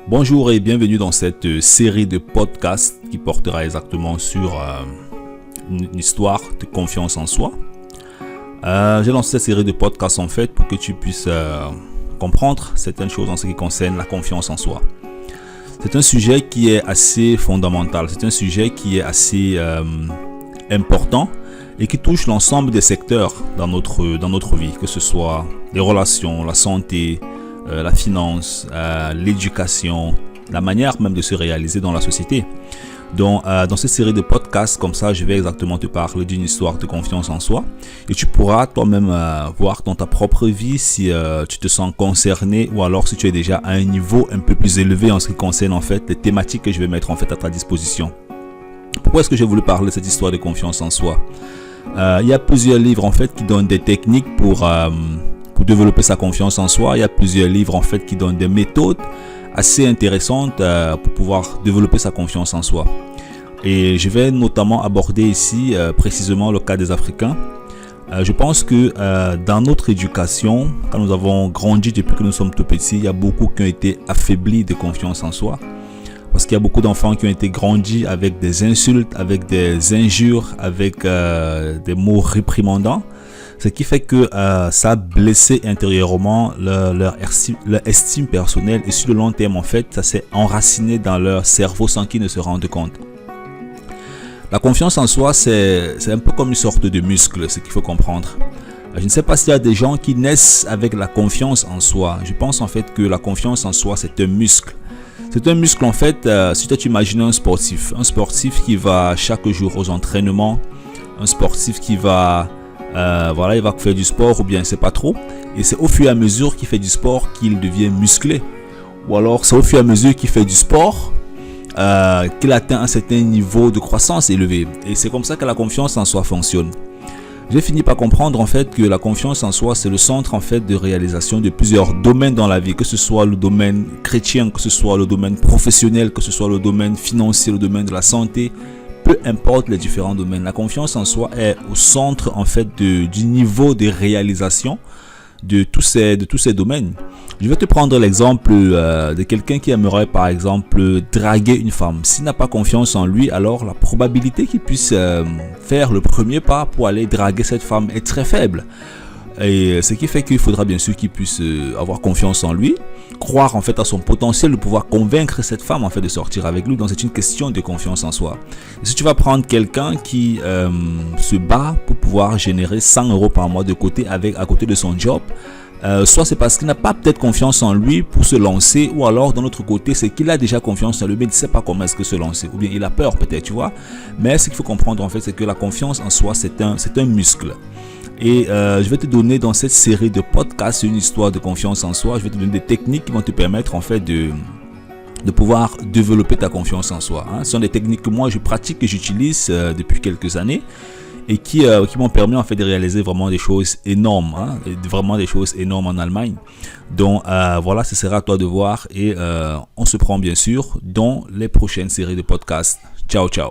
Bonjour et bienvenue dans cette série de podcasts qui portera exactement sur une histoire de confiance en soi. J'ai lancé cette série de podcasts en fait pour que tu puisses comprendre certaines choses en ce qui concerne la confiance en soi. C'est un sujet qui est assez fondamental, c'est un sujet qui est assez important et qui touche l'ensemble des secteurs dans notre vie, que ce soit les relations, la santé, la finance, l'éducation, la manière même de se réaliser dans la société. Donc, dans cette série de podcasts comme ça, je vais exactement te parler d'une histoire de confiance en soi et tu pourras toi-même voir dans ta propre vie si tu te sens concerné ou alors si tu es déjà à un niveau un peu plus élevé en ce qui concerne en fait les thématiques que je vais mettre en fait à ta disposition. Pourquoi est-ce que j'ai voulu parler de cette histoire de confiance en soi? Il y a plusieurs livres en fait qui donnent des techniques pour développer sa confiance en soi. Il y a plusieurs livres en fait qui donnent des méthodes assez intéressantes pour pouvoir développer sa confiance en soi. Et je vais notamment aborder ici précisément le cas des Africains. Je pense que dans notre éducation, quand nous avons grandi depuis que nous sommes tout petits, il y a beaucoup qui ont été affaiblis de confiance en soi. Parce qu'il y a beaucoup d'enfants qui ont été grandis avec des insultes, avec des injures, avec des mots réprimandants. Ce qui fait que ça a blessé intérieurement leur estime personnelle et sur le long terme, en fait, ça s'est enraciné dans leur cerveau sans qu'ils ne se rendent compte. La confiance en soi, c'est un peu comme une sorte de muscle, ce qu'il faut comprendre. Je ne sais pas s'il y a des gens qui naissent avec la confiance en soi. Je pense en fait que la confiance en soi, c'est un muscle. C'est un muscle en fait, si tu imagines un sportif qui va chaque jour aux entraînements, un sportif qui va... il va faire du sport ou bien c'est pas trop, et c'est au fur et à mesure qu'il fait du sport qu'il devient musclé, ou alors c'est au fur et à mesure qu'il fait du sport qu'il atteint un certain niveau de croissance élevé, et c'est comme ça que la confiance en soi fonctionne. J'ai fini par comprendre en fait que la confiance en soi c'est le centre en fait de réalisation de plusieurs domaines dans la vie, que ce soit le domaine chrétien, que ce soit le domaine professionnel, que ce soit le domaine financier, le domaine de la santé. Peu importe les différents domaines, la confiance en soi est au centre en fait du niveau de réalisation de tous ces domaines. Je vais te prendre l'exemple de quelqu'un qui aimerait par exemple draguer une femme. S'il n'a pas confiance en lui, alors la probabilité qu'il puisse faire le premier pas pour aller draguer cette femme est très faible. Et ce qui fait qu'il faudra bien sûr qu'il puisse avoir confiance en lui, croire en fait à son potentiel de pouvoir convaincre cette femme en fait de sortir avec lui. Donc c'est une question de confiance en soi. Et si tu vas prendre quelqu'un qui se bat pour pouvoir générer 100 € par mois de côté à côté de son job, soit c'est parce qu'il n'a pas peut-être confiance en lui pour se lancer, ou alors d'un autre côté c'est qu'il a déjà confiance en lui mais il ne sait pas comment est-ce que se lancer, ou bien il a peur peut-être, tu vois. Mais ce qu'il faut comprendre en fait c'est que la confiance en soi c'est un muscle. Et je vais te donner dans cette série de podcasts une histoire de confiance en soi. Je vais te donner des techniques qui vont te permettre en fait de pouvoir développer ta confiance en soi. Ce sont des techniques que moi je pratique, que j'utilise depuis quelques années et qui m'ont permis en fait de réaliser vraiment des choses énormes, vraiment des choses énormes en Allemagne. Donc voilà, ce sera à toi de voir et on se prend bien sûr dans les prochaines séries de podcasts. Ciao, ciao.